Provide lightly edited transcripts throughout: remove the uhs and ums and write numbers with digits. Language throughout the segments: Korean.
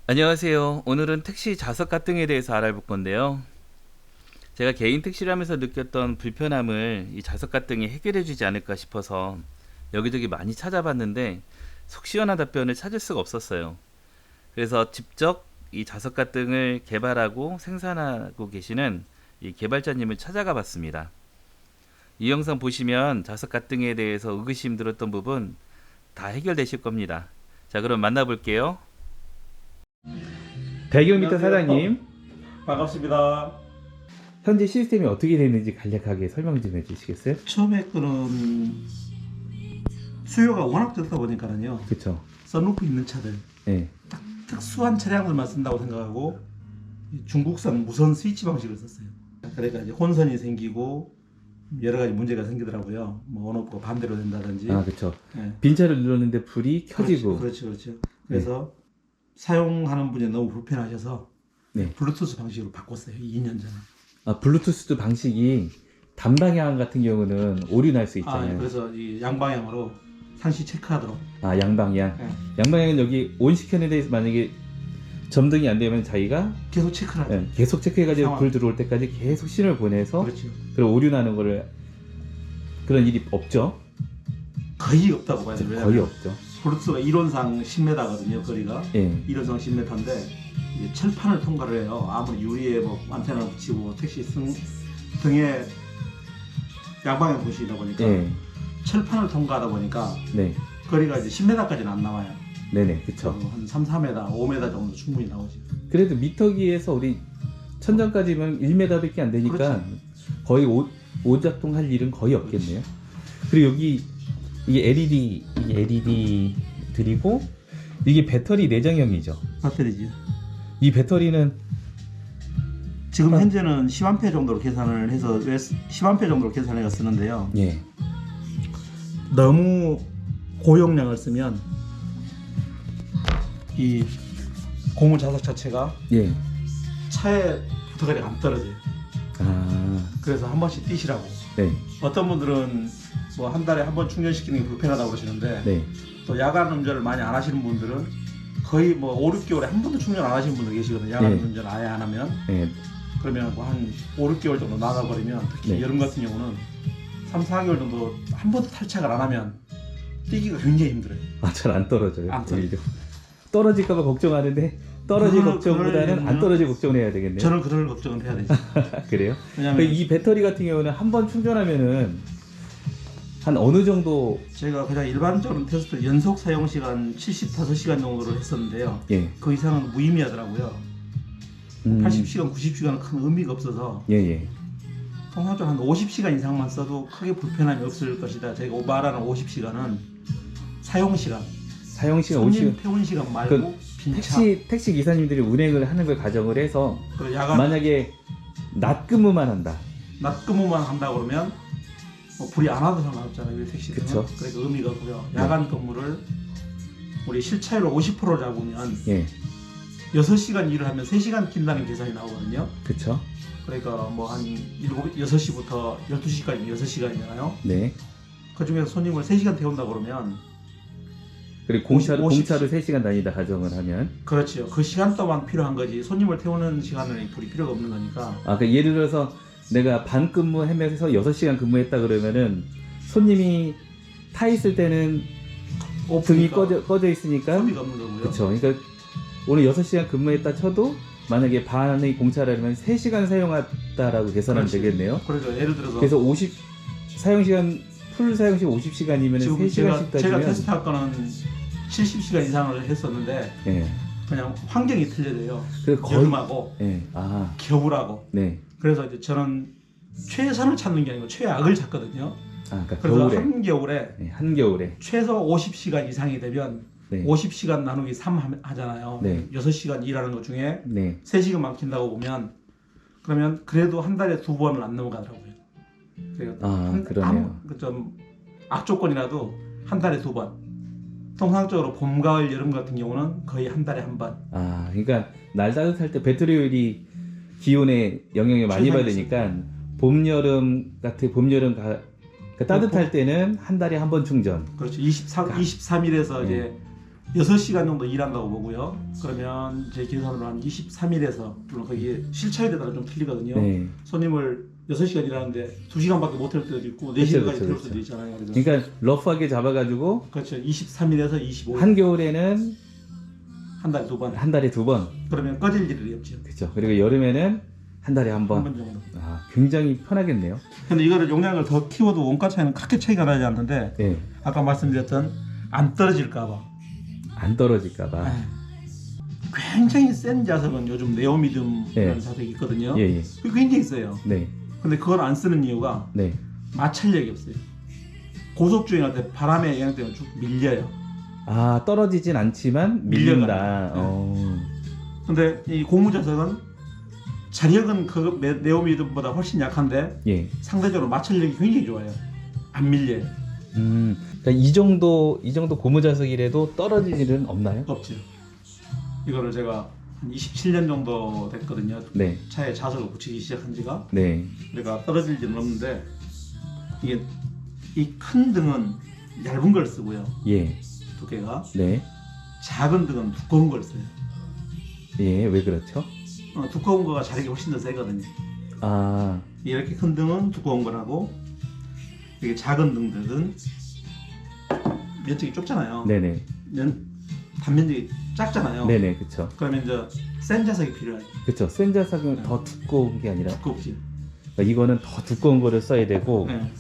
안녕하세요. 오늘은 택시 좌석 가등에 대해서 알아볼 건데요. 제가 개인 택시를 하면서 느꼈던 불편함을 이 좌석 가등이 해결해 주지 않을까 싶어서 여기저기 많이 찾아봤는데 속 시원한 답변을 찾을 수가 없었어요. 그래서 직접 이 좌석 가등을 개발하고 생산하고 계시는 이 개발자님을 찾아가 봤습니다. 이 영상 보시면 좌석 가등에 대해서 의구심 들었던 부분 다 해결되실 겁니다. 자, 그럼 만나볼게요. 배경미터 안녕하세요. 사장님, 반갑습니다. 현재 시스템이 어떻게 되는지 간략하게 설명 좀 해주시겠어요? 처음에 거는 수요가 워낙 적다 보니까는요. 그쵸. 썬루프 있는 차들, 네. 특수한 차량들만 쓴다고 생각하고 중국산 무선 스위치 방식을 썼어요. 그러니까 이제 혼선이 생기고 여러 가지 문제가 생기더라고요. 뭐 온오프가 반대로 된다든지. 아, 그쵸. 예. 빈차를 눌렀는데 불이 켜지고. 그렇죠. 그래서 사용하는 분이 너무 불편하셔서 네. 블루투스 방식으로 바꿨어요. 2년 전에. 아, 블루투스 방식이 단방향 같은 경우는 오류 날 수 있잖아요. 그래서 이 양방향으로 상시 체크하도록. 아, 양방향. 예. 양방향은 여기 온 시켜는 데서 만약에 점등이 안 되면 자기가 계속 체크를 하죠. 계속 체크해가지고 상황. 불 들어올 때까지 계속 신호를 보내서 그렇죠. 그런 오류 나는 거를 그런 일이 없죠. 거의 없다고 봐야 돼요. 거의 왜냐면 없죠. 블루투스가 이론상 10m거든요. 거리가. 예. 이론상 10m인데 이제 철판을 통과를 해요. 아무리 유리에 뭐 안테나를 붙이고 택시 등에 양방향 도시이다 보니까 예. 철판을 통과하다 보니까 네. 거리가 이제 10m까지는 안 나와요. 네네. 그쵸. 한 3, 4m, 5m 정도 충분히 나오죠. 그래도 미터기에서 우리 천장까지면 1m밖에 안 되니까 그렇지. 거의 오작동 할 일은 거의 없겠네요. 그리고 여기 이게 LED 드리고 이게 배터리 내장형이죠. 배터리지. 이 배터리는 지금 현재는 10A 정도로 계산을 해서 10A 정도로 계산해서 쓰는데요. 예. 너무 고용량을 쓰면 이 고무 자석 자체가 예. 차에 부터가리가 안 떨어져요. 아, 그래서 한 번씩 뛰시라고. 네. 어떤 분들은 뭐 한 달에 한 번 충전시키는 게 불편하다고 그러시는데 네. 또 야간 운전을 많이 안 하시는 분들은 거의 뭐 5, 6개월에 한 번도 충전 안 하시는 분들 계시거든요. 야간 네. 운전 아예 안 하면. 예. 그러면 뭐 한 5, 6개월 정도 나가버리면 특히 네. 여름 같은 경우는 3, 4개월 정도 한 번도 탈착을 안 하면 뛰기가 굉장히 힘들어요. 아, 잘 안 떨어져요. 안 떨어져요. 오히려. 떨어질까봐 걱정하는데 떨어질 걱정보다는 안 떨어질 걱정을 해야 되겠네요. 저는 그럴 걱정을 해야 되죠. 그래요? 왜냐면 이 배터리 같은 경우는 한 번 충전하면은 한 어느 정도 제가 그냥 일반적으로 테스트 연속 사용 시간 75시간 정도를 했었는데요. 예. 그 이상은 무의미하더라고요. 80시간, 90시간은 큰 의미가 없어서 예. 통상적으로 한 50시간 이상만 써도 크게 불편함이 없을 것이다. 제가 말하는 50시간은 사용 시간, 사용 시간 손님 50시간. 태운 시간 말고 빈차. 택시 기사님들이 운행을 하는 걸 가정을 해서 그 야간 만약에 낮 근무만 한다. 낮 근무만 한다 그러면 뭐 불이 안 와도 상관없잖아요. 이 택시들은. 그쵸. 그러니까 의미가 없고요. 야간 근무를 우리 실차율 50%를 잡으면 예. 6시간 일을 하면 3시간 낀다는 계산이 나오거든요. 그쵸? 그러니까 뭐 한 6시부터 12시까지 6시간이잖아요. 네. 그 중에서 손님을 3시간 태운다 그러면 그리고 50. 공차로 3시간 다니다 가정을 하면 그렇죠. 그 시간 동안 필요한 거지. 손님을 태우는 시간은 불이 필요가 없는 거니까. 아, 그 예를 들어서 내가 반 근무하면서 6시간 근무했다 그러면은 손님이 타 있을 때는 등이 꺼져 있으니까 소비가 없는 거고요. 그쵸. 그러니까 오늘 6시간 근무했다 쳐도 만약에 반의 공차라면 3시간 사용했다라고 계산하면 그렇지. 되겠네요. 그러니까 예를 들어서 그래서 사용시간 풀 사용시간 50시간이면 지금 3시간씩 제가 따지면 테스트할 거는 70시간 이상을 했었는데 예. 그냥 환경이 틀려져요. 그 거의 여름하고 예. 아, 겨울하고. 네. 그래서 이제 저는 최선을 찾는 게 아니고 최악을 찾거든요. 아, 그러니까 그래서 겨울에 한겨울에 네, 한겨울에 최소 50시간 이상이 되면 네. 50시간 나누기 3 하잖아요. 네. 6시간 일하는 것 중에 네. 3시간 막힌다고 보면 그러면 그래도 한 달에 2번을 안 넘어가더라고요. 아, 그러네요. 좀 악조건이라도 한 달에 2번. 통상적으로 봄, 가을, 여름 같은 경우는 거의 한 달에 한 번. 아, 그러니까 날 따뜻할 때 배터리율이 기온에 영향을 많이 받으니까 봄, 여름 그러니까 따뜻할 때는 한 달에 한 번 충전. 그렇죠. 23일에서 이제 6시간 정도 일한다고 보고요. 그러면 제 계산으로 한 23일에서, 물론 거기 실차에 따라 좀 틀리거든요. 네. 손님을 6시간 일하는데 2시간밖에 못 할 때도 있고 그쵸, 4시간까지 그쵸, 태울 그쵸. 수도 있잖아요. 그래서 그러니까 러프하게 잡아가지고 그렇죠. 23일에서 25일 한겨울에는 한 달에 2번. 한 달에 2번, 그러면 꺼질 일이 없죠. 그렇죠. 그리고 여름에는 한 달에 한 한 번. 번 정도. 아, 굉장히 편하겠네요. 근데 이거를 용량을 더 키워도 원가 차이는 크게 차이가 나지 않는데 네, 아까 말씀드렸던 안 떨어질까봐 안 떨어질까봐. 굉장히 센 자석은 요즘 네오미듬이라는 네. 자석이 있거든요. 예, 예. 그게 굉장히 세요. 네, 근데 그걸 안 쓰는 이유가 네. 마찰력이 없어요. 고속 주행할 때 바람의 영향 때문에 쭉 밀려요. 아, 떨어지진 않지만 밀려가요. 밀린다. 네. 근데 이 고무 자석은 자력은 그 네오미듬보다 훨씬 약한데 예. 상대적으로 마찰력이 굉장히 좋아요. 안 밀려요. 그러니까 이 정도 고무 자석이라도 떨어질 일은 없나요? 없죠. 이거를 제가 한 27년 정도 됐거든요. 네, 차에 자석을 붙이기 시작한 지가. 네, 그러니까 떨어질 일은 없는데 이게 이 큰 등은 얇은 걸 쓰고요. 예, 두께가 네, 작은 등은 두꺼운 걸 써요. 예. 왜 그렇죠? 두꺼운 거가 자력이 훨씬 더 세거든요. 아, 이렇게 큰 등은 두꺼운 거라고 이게 작은 등들은 면적이 좁잖아요. 네네, 단면적이 작잖아요. 네네, 그렇죠. 그러면 이제 센 자석이 필요해요. 그렇죠. 센 자석은 더 두꺼운 게 아니라 두껍지. 그러니까 이거는 더 두꺼운 거를 써야 되고 네.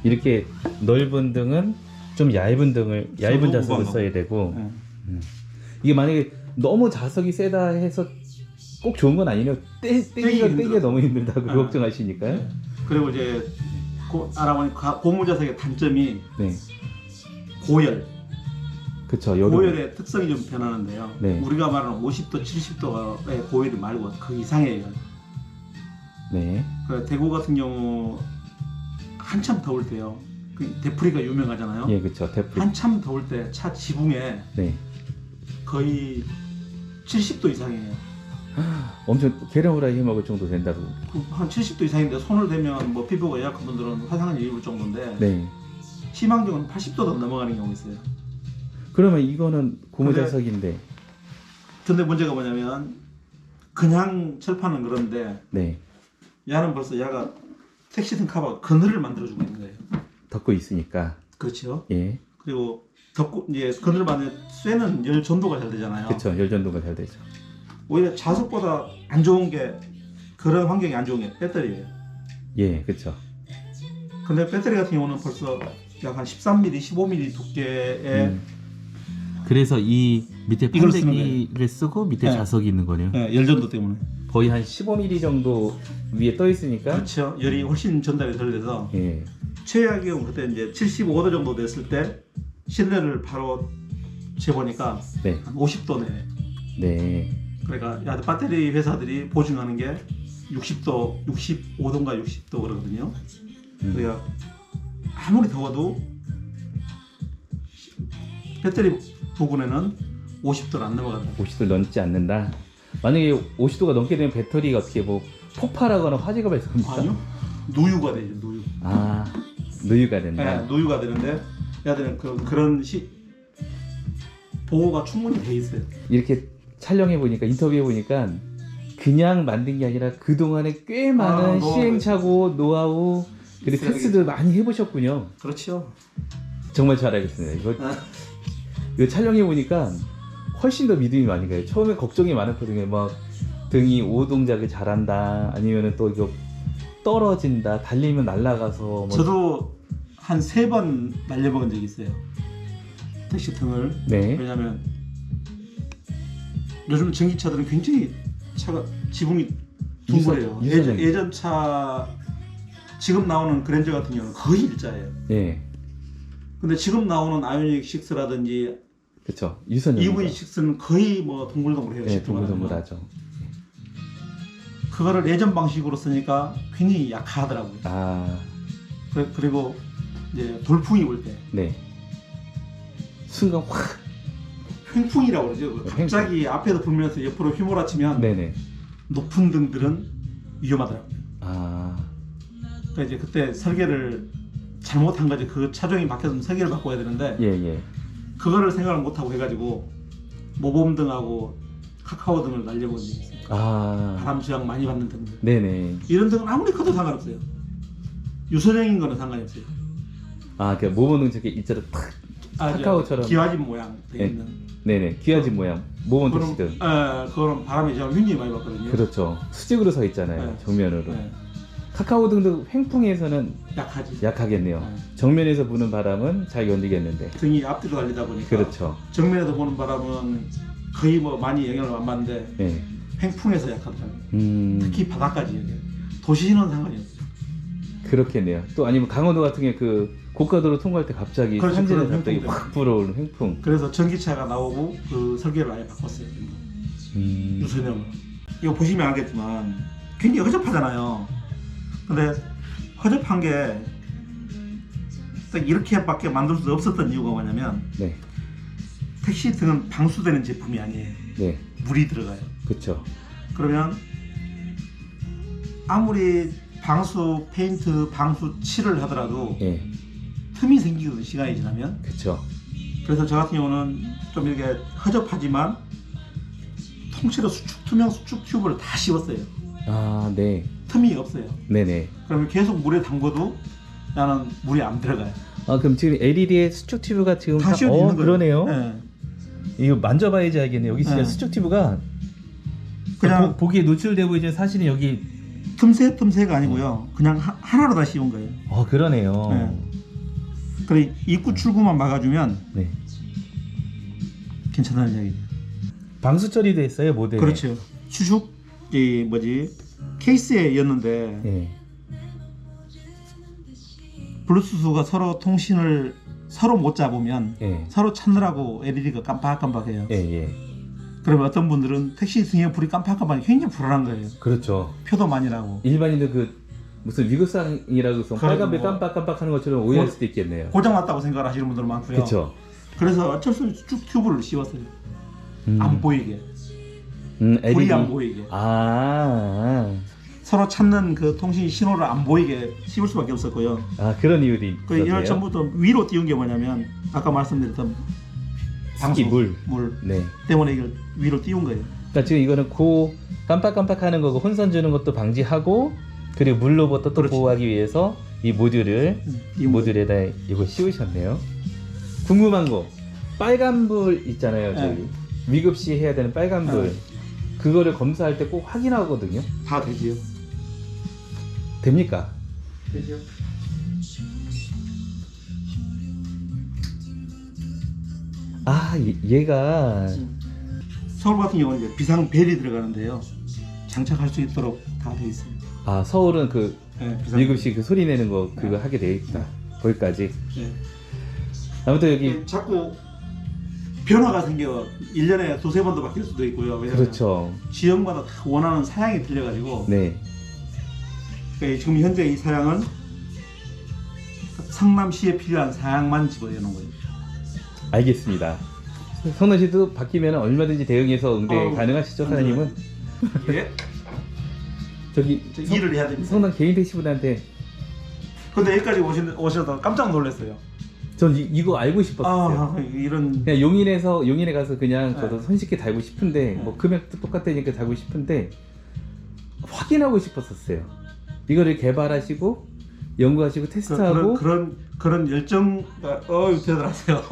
이렇게 넓은 등은 좀 얇은 자석을 무거운 써야 되고 네. 이게 만약에 너무 자석이 세다 해서 꼭 좋은 건 아니네요. 떼기가 힘들어요. 너무 힘들다고 네. 걱정하시니까요. 그리고 이제 알아보니 고무 자석의 단점이 네, 고열. 그렇죠. 여름. 고열의 특성이 좀 변하는데요. 네. 우리가 말하는 50도, 70도의 고열이 말고 그 이상이에요. 네, 그 대구 같은 경우 한참 더울 때요. 그 대프리가 유명하잖아요. 예, 그렇죠. 대풀. 한참 더울 때 차 지붕에 네, 거의 70도 이상이에요. 엄청 계량후라이 해 먹을 정도 된다고. 한 70도 이상인데 손을 대면 뭐 피부가 약한 분들은 화상을 입을 정도인데 네. 심한 경우는 80도도 넘어가는 경우 있어요. 그러면 이거는 고무 근데- 자석인데. 근데 문제가 뭐냐면 그냥 철판은 그런데 네, 야는 벌써 야가 택시 등 카바가 그늘을 만들어주고 있는 거예요. 덮고 있으니까. 그렇죠. 예, 그리고 덮고 이제 그늘 만에 쇠는 열 전도가 잘 되잖아요. 그렇죠. 열전도가 잘 되죠. 오히려 자석보다 안 좋은 게 그런 환경이 안 좋은 게 배터리예요. 예, 그렇죠. 근데 배터리 같은 경우는 벌써 약 한 13mm, 15mm 두께의 그래서 이 밑에 이걸 쓰는 판때기를 쓰고 밑에 네. 자석이 있는 거네요. 열전도 때문에. 거의 한 15mm 정도 위에 떠 있으니까. 그렇죠. 열이 훨씬 전달이 덜 돼서 예, 최악의 경우 그때 이제 75도 정도 됐을 때 실내를 바로 재보니까 네, 한 50도 내외. 네, 그러니까 야 배터리 회사들이 보증하는 게 60도, 65도인가 60도 그러거든요. 그러니까 아무리 더워도 배터리 부분에는 50도를 안 넘어간다. 50도를 넘지 않는다. 만약에 50도가 넘게 되면 배터리가 어떻게 뭐 폭발하거나 화재가 발생합니까? 아니요. 누유가 되죠. 누유. 아, 누유가 된다. 네, 누유가 되는데 얘들은 그런 보호가 충분히 돼 있어요. 이렇게 촬영해 보니까 인터뷰해 보니까 그냥 만든 게 아니라 그 동안에 꽤 많은 노하우. 시행착오, 노하우 그리고 있어야 테스트들 많이 해보셨군요. 그렇죠. 정말 잘 알겠습니다. 이거 촬영해 보니까 훨씬 더 믿음이 많이 가요. 처음에 걱정이 많았거든요. 막 등이 오동작을 잘한다, 아니면은 또 이거 떨어진다, 달리면 날아가서. 뭐. 저도 한 3번 날려먹은 적이 있어요. 택시 등을. 네, 왜냐면 요즘 전기차들은 굉장히 차가 지붕이 둥그래요. 유선- 예전 차 지금 나오는 그랜저 같은 경우는 거의 일자예요. 네, 근데 지금 나오는 아이오닉 6라든지 그렇죠. 유선 EV6는 거의 뭐 동글동글해요. 네, 시트가. 동글동글하죠. 그거를 예전 방식으로 쓰니까 굉장히 약하더라고요. 아, 그리고 이제 돌풍이 올 때 네. 순간 확. 횡풍이라고 그러죠. 갑자기 앞에서 불면서 옆으로 휘몰아치면 네네. 높은 등들은 위험하더라고요. 아, 그러니까 이제 그때 설계를 잘못한 거지. 그 차종이 바뀌었으면 설계를 바꿔야 되는데 예, 예. 그거를 생각을 못하고 해가지고 모범 등하고 카카오 등을 날려본 적이 있어요. 아, 바람 저항 많이 받는 등들. 네네. 이런 등은 아무리 커도 상관없어요. 유선형인 거는 상관이 없어요. 아, 그 모범등 저기 있잖아. 탁. 카카오처럼. 기와집 모양 돼 네. 있는. 네네. 귀하진 모양. 모범 택시등. 그거는 바람의 저항을 굉장히 많이 받거든요. 그렇죠. 수직으로 서 있잖아요. 네. 정면으로. 네. 카카오 등도 횡풍에서는 약하지. 약하겠네요. 네. 정면에서 부는 바람은 잘 견디겠는데. 등이 앞뒤로 달리다 보니까 그렇죠. 정면에서 보는 바람은 거의 뭐 많이 영향을 안 받는데 네. 횡풍에서 약하더라고요. 특히 바닷가 지역에. 도시는 상관이 없어요. 그렇겠네요. 또 아니면 강원도 같은 게 그 고가도로 통과할 때 갑자기 그렇죠. 산지를 그런 갑자기 횡풍 확 불어오는 횡풍. 그래서 전기차가 나오고 그 설계를 아예 바꿨어요. 유선형으로. 이거 보시면 알겠지만 굉장히 허접하잖아요. 근데 허접한 게 딱 이렇게밖에 만들 수 없었던 이유가 뭐냐면 네. 택시 등은 방수되는 제품이 아니에요. 네. 물이 들어가요. 그렇죠. 그러면 아무리 방수 페인트, 방수 칠을 하더라도 예. 틈이 생기거든요. 시간이 지나면. 그렇죠. 그래서 저 같은 경우는 좀 이렇게 허접하지만 통째로 투명 수축 튜브를 다 씌웠어요. 아, 네. 틈이 없어요. 네네. 그러면 계속 물에 담궈도 나는 물이 안 들어가요. 아, 그럼 지금 LED에 수축 튜브가 지금 다 씌워져 있는 거예요. 그러네요. 네. 이거 만져봐야지 알겠네요. 여기 진짜 네. 수축 튜브가 그냥 보기에 노출되고 이제 사실은 여기 틈새가 아니고요. 그냥 하나로 다 씌운 거예요. 그러네요. 네. 그래 입구 출구만 막아주면 네. 괜찮다는 이야기죠. 방수 처리도 했어요, 모델에. 그렇죠. 수축 케이스에 였는데 예. 블루투스가 서로 통신을 서로 못 잡으면 예. 서로 찾느라고 LED가 깜빡깜빡해요. 예, 예. 그러면 어떤 분들은 택시 등에 불이 깜빡깜빡 굉장히 불안한 거예요. 그렇죠. 표도 많이 나고. 일반인들 그 무슨 위급상이라고 해서 빨간불 뭐 깜빡깜빡하는 것처럼 오해할 수도 있겠네요. 고장 났다고 생각을 하시는 분들 많고요. 그렇죠. 그래서 어쩔 수 없이 쭉 튜브를 씌웠어요. 안 보이게. LED. 불이 안 보이게. 서로 찾는 그 통신 신호를 안 보이게 씌울 수밖에 없었고요. 아, 그런 이유들이 그 이걸 있었네요. 전부터 위로 띄운 게 뭐냐면 아까 말씀드렸던 습기, 물. 네. 때문에 이걸 위로 띄운 거예요. 그러니까 지금 이거는 깜빡깜빡하는 거고 혼선 주는 것도 방지하고 그리고 물로부터 또 그렇지. 보호하기 위해서 이 모듈을 띄운 모듈에다 이거 씌우셨네요. 궁금한 거 빨간불 있잖아요. 저기 위급시 해야 되는 빨간불 네. 그거를 검사할 때 꼭 확인하거든요. 다 되지요. 됩니까? 되죠. 아, 얘가 서울 같은 경우는 이제 비상벨이 들어가는데요. 장착할 수 있도록 다 돼 있어요. 아, 서울은 그 네, 비상. 위급시 그 소리 내는 거 그거 하게 돼 있다. 거기까지. 네. 아무튼 여기 자꾸 변화가 생겨 1년에 두세 번도 바뀔 수도 있고요. 왜냐면 그렇죠. 지역마다 다 원하는 사양이 틀려가지고 네. 그러니까 지금 현재 이 사양은 성남시에 필요한 사양만 집어넣는 거예요. 알겠습니다. 성남시도 바뀌면 얼마든지 대응해서 응대 어우, 가능하시죠, 안 사장님은? 예? 저기 저 일을 해야 됩니다. 성남 개인 택시분한테 근데 여기까지 오셔서 깜짝 놀랐어요. 전 이거 알고 싶었어요. 아, 이런 그냥 용인에 가서 그냥 네. 저도 손쉽게 달고 싶은데 뭐 금액도 똑같으니까 달고 싶은데 확인하고 싶었었어요. 이거를 개발하시고 연구하시고 테스트하고 그런 열정가 대단하세요.